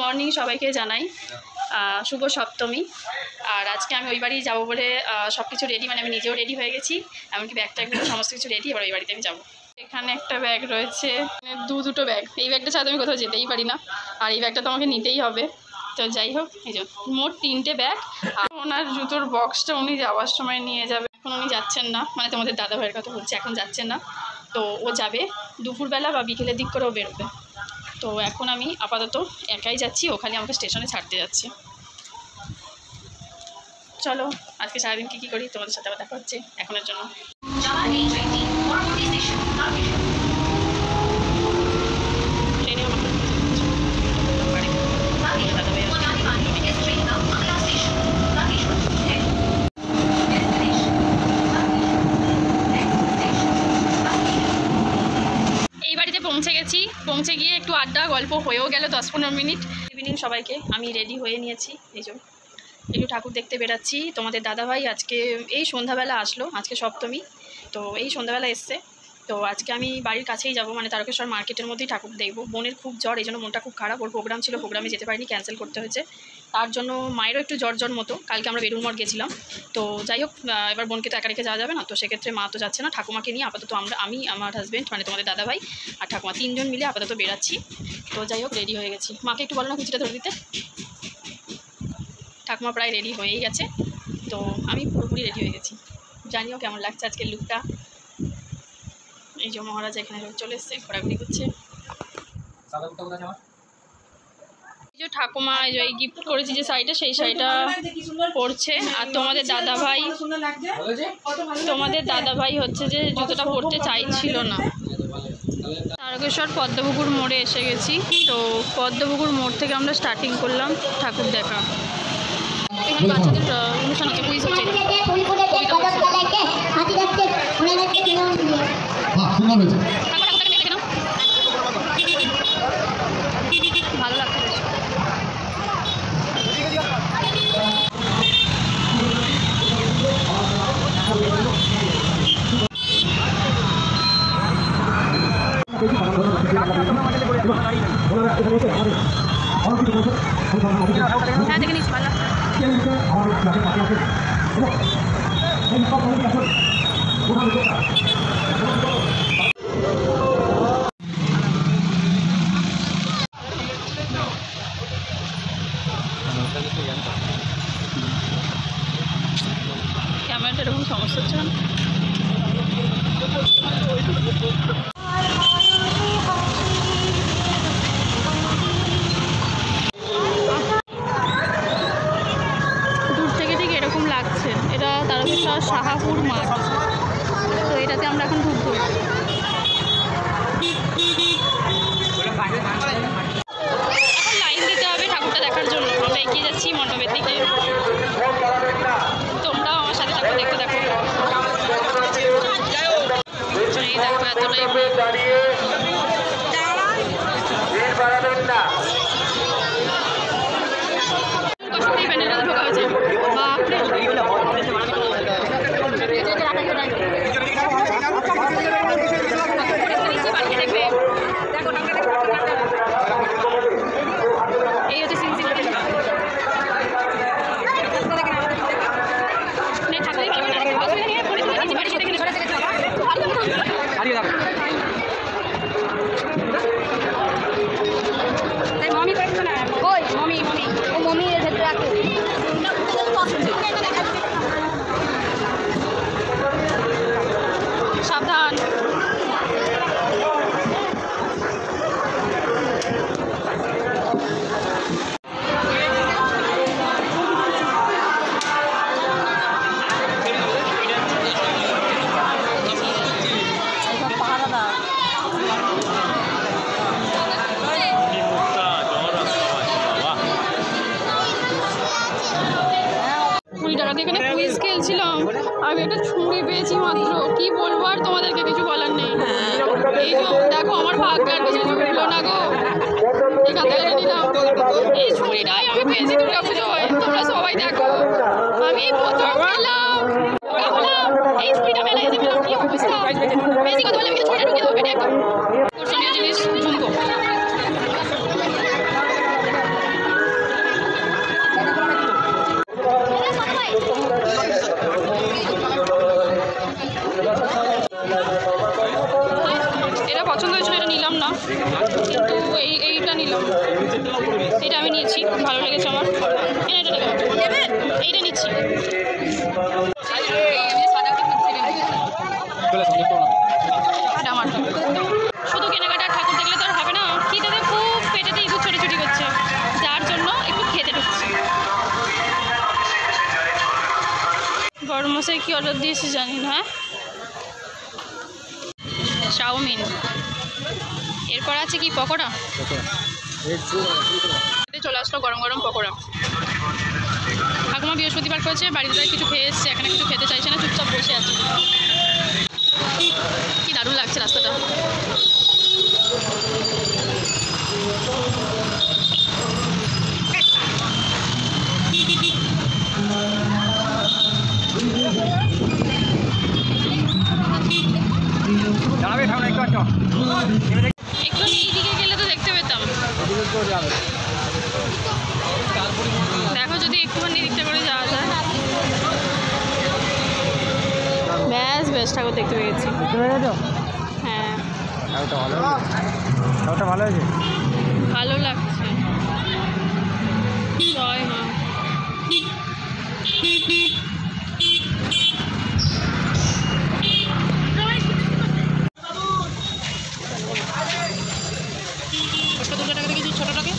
Morning সবাইকে জানাই শুভ সপ্তমী। আর আজকে আমি ওই বাড়ি যাবো বলে সব কিছু রেডি, মানে আমি নিজেও রেডি হয়ে গেছি, এমনকি ব্যাগটা একদম সমস্ত কিছু রেডি। এবার ওই বাড়িতে আমি যাবো। এখানে একটা ব্যাগ রয়েছে, দুটো ব্যাগ। এই ব্যাগটা ছাড়া আমি কোথাও যেতেই পারি না, আর এই ব্যাগটা তো আমাকে নিতেই হবে। তো যাই হোক, এই যে মোট 3টে ব্যাগ। আর ওনার জুতোর বক্সটা উনি যাওয়ার সময় নিয়ে যাবে। এখন উনি যাচ্ছেন না, মানে তোমাদের দাদা ভাইয়ের কথা বলছে, এখন যাচ্ছেন না। তো ও যাবে দুপুরবেলা বা বিকেলের দিক করেও বেরোবে। তো এখন আমি আপাতত একাই যাচ্ছি, ও খালি আমাকে স্টেশনে ছাড়তে যাচ্ছে। চলো আজকে সারাদিন কী করি তোমাদের সাথে আবার দেখা হচ্ছে। এখনের জন্য পৌঁছে গিয়ে একটু আড্ডা গল্প হয়েও গেল 10-15 মিনিট। ইভিনিং সবাইকে, আমি রেডি হয়ে নিয়েছি। এই যে একটু ঠাকুর দেখতে বেরাচ্ছি। তোমাদের দাদাভাই আজকে এই সন্ধ্যাবেলা আসলো, আজকে সপ্তমী, তো এই সন্ধ্যাবেলা এসছে। তো আজকে আমি বাড়ির কাছেই যাব, মানে তারকেশ্বর মার্কেটের মধ্যেই ঠাকুর দেখবো। বোনের খুব জ্বর, এই জন্য মনটা খুব খারাপ। ওর প্রোগ্রাম ছিল, প্রোগ্রামে যেতে পারিনি, ক্যান্সেল করতে হয়েছে। তার জন্য মায়েরও একটু জ্বর মতো। কালকে আমরা বেলুড় মঠ গেছিলাম। তো যাই হোক, এবার বোনকে তো একা রেখে যাওয়া যাবে না, তো সেক্ষেত্রে মা তো যাচ্ছে না, ঠাকুমাকে নিয়ে আপাতত আমি, আমার হাজব্যান্ড, মানে তোমাদের দাদাভাই আর ঠাকুমা 3 জন মিলে আপাতত বেরাচ্ছি। তো যাই হোক, রেডি হয়ে গেছি। মাকে একটু বলো না কুচিটা ধরে দিতে। ঠাকুমা প্রায় রেডি হয়েই গেছে, তো আমি পুরোপুরি রেডি হয়ে গেছি। জানিও কেমন লাগছে আজকের লুকটা। এই যে মহারাজ এখানে চলে এসছে, ঘোরাঘুরি করছে। এই যে ঠাকুমা এই যে গিফট করেছি যে শাড়িটা, সেই শাড়িটা পরছে। আর তোমাদের দাদাভাই হচ্ছে যে জুতোটা পরতে চাইছিল না। তারকেশ্বর পদ্মপুকুর মোড়ে এসে গেছি। তো পদ্মপুকুর মোড় থেকে আমরা স্টার্টিং করলাম ঠাকুর দেখা। এখানে বাচ্চাদের অনুষ্ঠান হচ্ছে, কুইজ হচ্ছে। ভালো লাগছে বেশ। হ্যাঁ দেখে নিচ্ছি, ভালো লাগছে। ক্যামেরাটা এরকম সমস্যা হচ্ছে না। দূর থেকে ঠিক এরকম লাগছে। এটা তারকেশ্বর শাহাপুর মাঠ। তো এটাতে আমরা এখন ঢুকবো। এখন লাইন দিতে হবে ঠাকুরটা দেখার জন্য। আমরা এগিয়ে যাচ্ছি মণ্ডপের দিকে। তোমরাও আমার সাথে ঠাকুর দেখতে দেখো। এই দেখো এতটাই প্যান্ডেলটা ঢোকা হয়েছে। এই হচ্ছে সিং সাবধান। এখানে কুইজ খেলছিলাম, আমি একটা ছুরি পেয়েছি মাত্র। কি বলবো আর তোমাদেরকে, কিছু বলার নেই। এই দেখো আমার ভাগ্যের কিছু জুটলো না গো। এখান থেকে নিলাম এই ছুরিটাই আমি পেয়েছি দুর্গা পুজোয়। তোমরা সবাই দেখো, আমি প্রথম পেলাম। এই ছুরিটা মেলা এসে পেলাম, কি অবস্থা। বেশি কথা বলে আমি ছুরিটা ঢুকিয়ে দেবো পেটে একদম। আকর্ষণীয় জিনিস ঝুমকো। এটা আমি নিয়েছি, ভালো লেগেছে আমার। এইটা নিচ্ছি। শুধু কেনাকাটা ঠাকুর দেখলে তো আর হবে না, খিদেতে খুব পেটেতে ইঁদুর ছোটাছুটি করছে, যার জন্য একটু খেতে ঢুকছি। বড় মশাই কি অর্ডার দিয়েছে জানি না। চাউমিন, এরপর আছে কি পকোড়া। চলে আসলো গরম গরম পকোড়া। ঠাকুমা বৃহস্পতিবার করেছে, বাড়িতে তাই কিছু খেয়ে এসছে, এখানে কিছু খেতে চাইছে না, চুপচাপ বসে আছে। কি দারুণ লাগছে রাস্তাটা। একটু এইদিকে গেলে তো দেখতে পেতাম। দেখো যদি একটুখানি দিকটা করে যাওয়া যায়। ব্যাস বেশ, ঠাকুর দেখতে পেয়েছি। হ্যাঁ ভালো হয়েছে, ভালো লাগছে। জয় মা। ছোটটাকে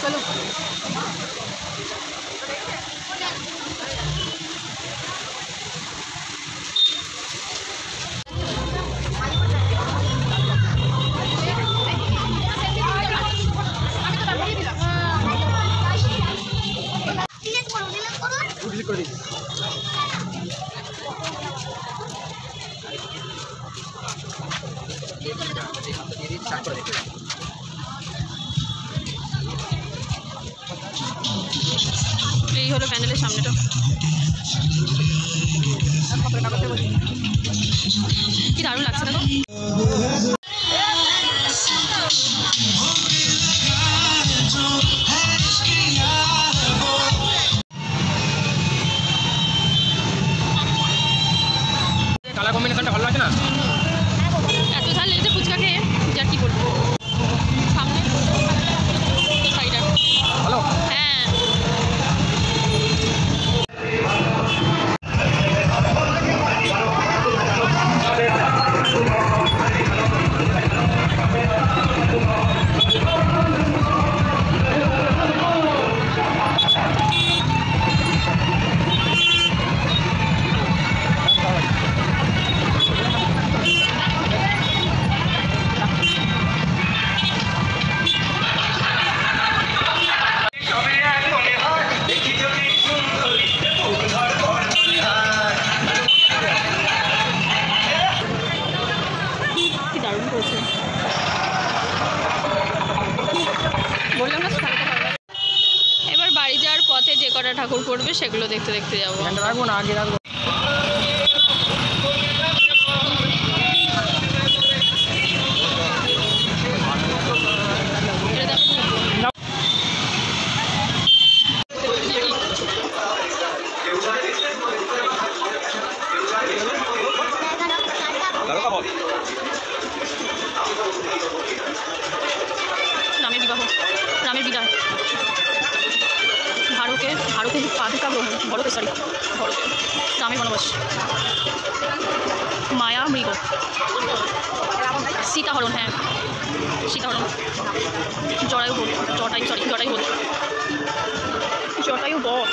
চলো। এই হলো প্যান্ডেলের সামনেটা। কি দারুণ লাগছে না তো। কালার কম্বিনেশনটা ভালো লাগছে না? এত ঝাল লেগেছে ফুচকা খেয়ে, যার কি বলবো। সামনে সাইডে ভালো। হ্যাঁ বললাম না। এবার বাড়ি যাওয়ার পথে যে কটা ঠাকুর পড়বে সেগুলো দেখতে দেখতে যাবো। রাখবো না, আগে রাখবো। রামের বিবাহ, রামের বিদায়, ভারতের পাদুকা গ্রহণ, ভরতের রামের বনবাস, মায়া মৃগ, সীতাহরণ, হ্যাঁ সীতাহরণ, জটায়ু বধ, জটায়ু বধ।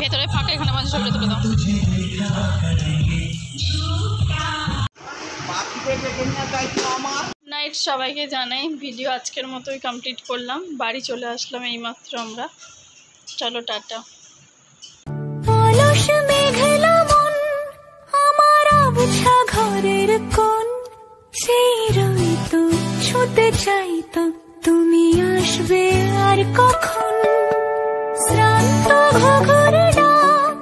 ভেতরে ফাঁকা, এখানে মাঝে ছবিটা তুলে দাও। নাইট সবাইকে জানাই, ভিডিও আজকের মতোই কমপ্লিট করলাম, বাড়ি চলে আসলাম এইমাত্র আমরা। চলো টাটা। অলস মেঘলা মন আমার আবছা ঘরের কোণ, সেই রই তো ছুতে চাইতো, তুমি আসবে আর কখন? শ্রান্ত ঘুঘুর ডাক,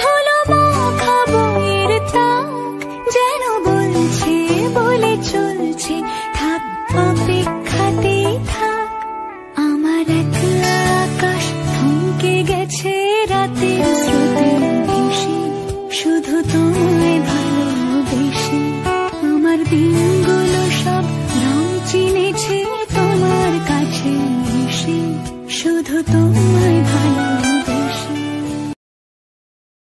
ধুলো মাখা বইয়ের তাক, যেন বলছে বলে চলছে থাক অপেক্ষাতেই থাক। আমার একলা আকাশ থমকে গেছে রাতের স্রোতে ভেসে, শুধু তোমায় ভালোবেসে। আমার দিনগুলো সব রং চিনেছে তোমার কাছে এসে, শুধু তোমায়